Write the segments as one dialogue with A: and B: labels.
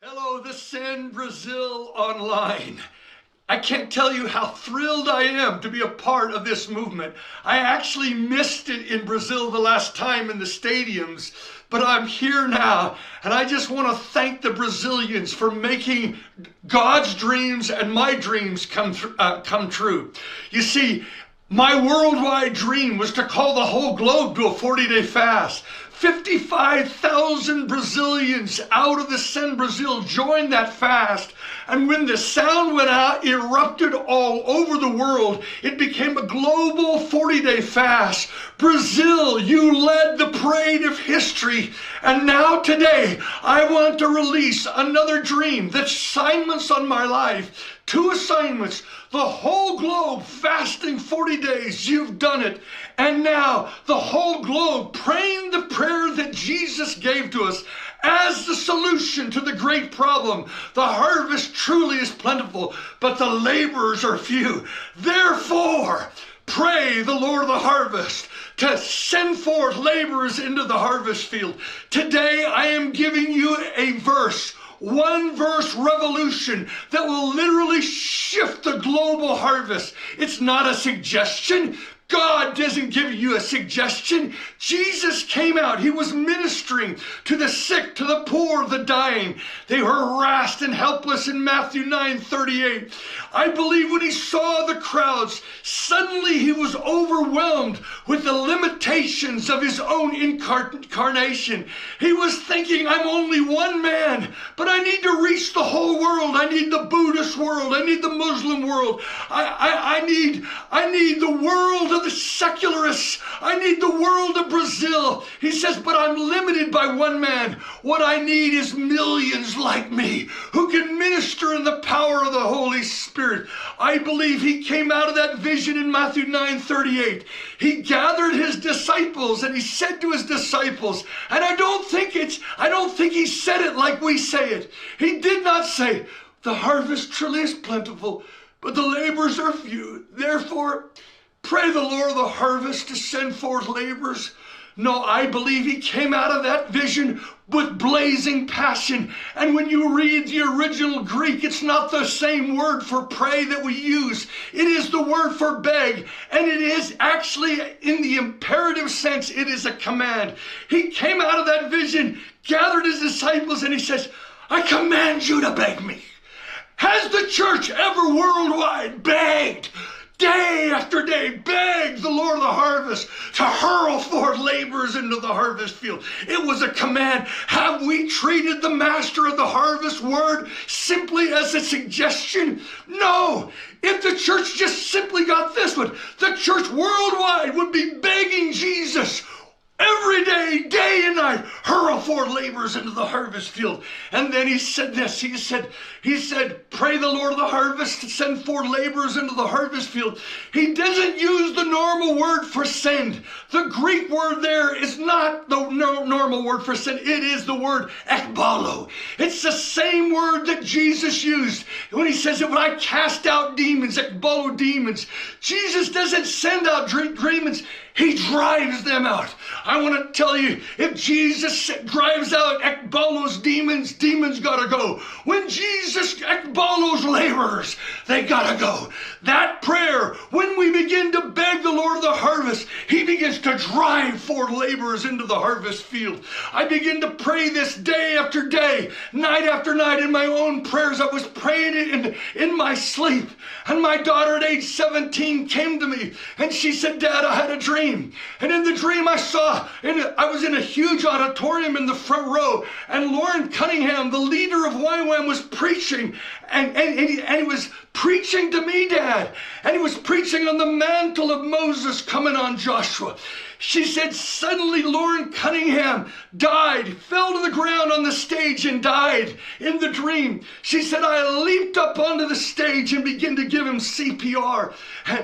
A: Hello, this is Brazil Online. I can't tell you how thrilled I am to be a part of this movement. I actually missed it in Brazil the last time in the stadiums, but I'm here now, and I just want to thank the Brazilians for making God's dreams and my dreams come true. You see, my worldwide dream was to call the whole globe to a 40-day fast. 55,000 Brazilians out of the Sen Brazil joined that fast. And when the sound went out, erupted all over the world. It became a global 40-day fast. Brazil, you led the parade of history. And now today, I want to release another dream. The assignments on my life. 2 assignments. The whole globe fasting 40 days. You've done it. And now the whole globe praying the prayer that Jesus gave to us as the solution to the great problem. The harvest truly is plentiful, but the laborers are few. Therefore, pray the Lord of the harvest to send forth laborers into the harvest field. Today I am giving you a verse. 1 verse revolution that will literally shift the global harvest. It's not a suggestion. God doesn't give you a suggestion. Jesus came out. He was ministering to the sick, to the poor, the dying. They were harassed and helpless in Matthew 9:38. I believe when he saw the crowds, suddenly he was overwhelmed with the limitations of his own incarnation. He was thinking, I'm only one man, but I need to reach the whole world. I need the Buddhist world. I need the Muslim world. I need the world of the secularists. I need the world of Brazil. He says, but I'm limited by one man. What I need is millions like me who can minister in the power of the Holy Spirit. I believe he came out of that vision in Matthew 9:38. He gathered his disciples and he said to his disciples, and I don't think he said it like we say it. He did not say, the harvest truly is plentiful, but the laborers are few. Therefore, pray the Lord of the harvest to send forth laborers. No, I believe he came out of that vision with blazing passion. And when you read the original Greek, it's not the same word for pray that we use. It is the word for beg. And it is actually, in the imperative sense, it is a command. He came out of that vision, gathered his disciples, and he says, I command you to beg me. Has the church ever worldwide begged? Day after day, begged the Lord of the harvest to hurl forth laborers into the harvest field. It was a command. Have we treated the master of the harvest word simply as a suggestion? No. If the church just simply got this one, the church worldwide would be begging Jesus every day, day and night, hurl forth laborers into the harvest field. And then he said this, he said, pray the Lord of the harvest to send forth laborers into the harvest field. He doesn't use the normal word for send. The Greek word there is not the normal word for send. It is the word ekbalo. It's the same word that Jesus used when he says that when I cast out demons, ekbalo demons. Jesus doesn't send out demons. He drives them out. I want to tell you, if Jesus drives out ekbalos demons, demons gotta go. When Jesus ekbalos laborers, they gotta go. That prayer, when we begin to beg the Lord of the harvest, he begins to drive forth laborers into the harvest field. I begin to pray this day after day, night after night in my own prayers. I was praying it in my sleep. And my daughter at age 17 came to me and she said, Dad, I had a dream. And in the dream I saw, I was in a huge auditorium in the front row, and Lauren Cunningham, the leader of YWAM, was preaching, and he was preaching to me, Dad, and he was preaching on the mantle of Moses coming on Joshua. She said suddenly Lauren Cunningham died, fell to the ground on the stage and died in the dream. She said, I leaped up onto the stage and began to give him CPR,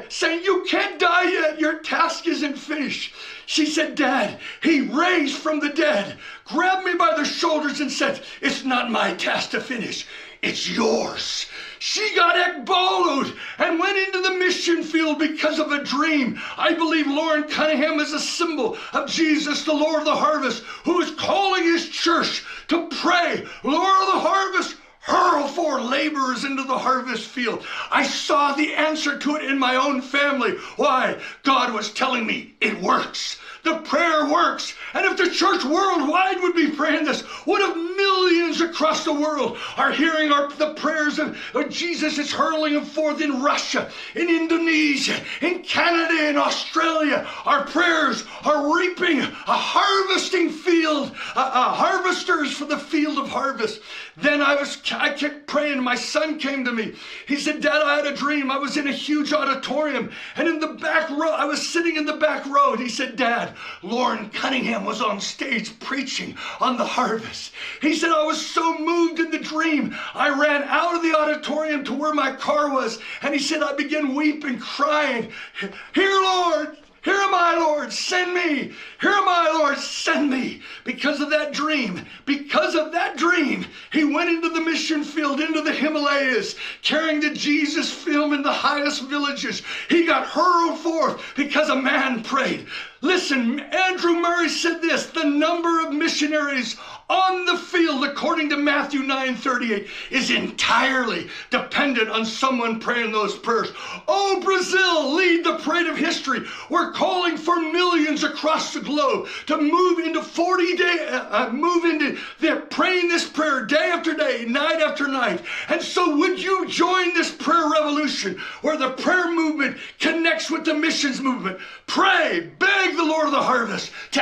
A: saying, you can't die yet, your task isn't finished. She said, Dad, he raised from the dead, grabbed me by the shoulders and said, it's not my task to finish, it's yours. She got ekboloed and went into the mission field because of a dream. I believe Lauren Cunningham is a symbol of Jesus, the Lord of the harvest, who is calling his church to pray, Lord of the harvest, hurl forth laborers into the harvest field. I saw the answer to it in my own family. Why? God was telling me it works. The prayer works. And if the church worldwide would be praying this, what if millions across the world are hearing the prayers of Jesus is hurling them forth in Russia, in Indonesia, in Canada, in Australia. Our prayers are reaping a harvesting field, harvesters for the field of harvest. Then I kept praying. My son came to me. He said, Dad, I had a dream. I was in a huge auditorium, and in the back row, I was sitting in the back row, and he said, Dad, Lauren Cunningham was on stage preaching on the harvest. He said, I was so moved in the dream, I ran out of the auditorium to where my car was, and he said, I began weeping, crying, Here, Lord, here am I, Lord, send me. Here am I, Lord, send me. Because of that dream, he went into the mission field, into the Himalayas, carrying the Jesus film in the highest villages. He got hurled forth because a man prayed. Listen, Andrew Murray said this, the number of missionaries on the field, according to Matthew 9:38, is entirely dependent on someone praying those prayers. Oh, Brazil, lead the parade of history. We're calling for millions across the globe to move into 40 days, they're praying this prayer day after day, night after night. And so would you join this prayer revolution where the prayer movement connects with the missions movement? Pray, beg the Lord of the harvest to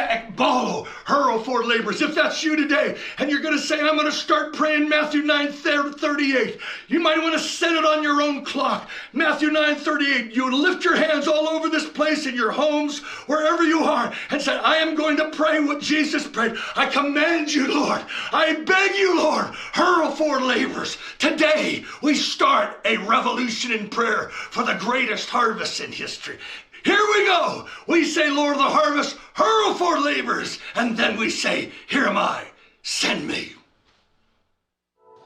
A: hurl forth laborers. If that's you today, and you're going to say, I'm going to start praying Matthew 9:38, you might want to set it on your own clock. Matthew 9:38, you lift your hands all over this place in your homes, wherever you are, and say, I am going to pray what Jesus prayed. I command you, Lord. I beg you, Lord, hurl forth laborers. Today, we start a revolution in prayer for the greatest harvest in history. Here we go. We say, Lord of the harvest, hurl forth laborers. And then we say, here am I, send me.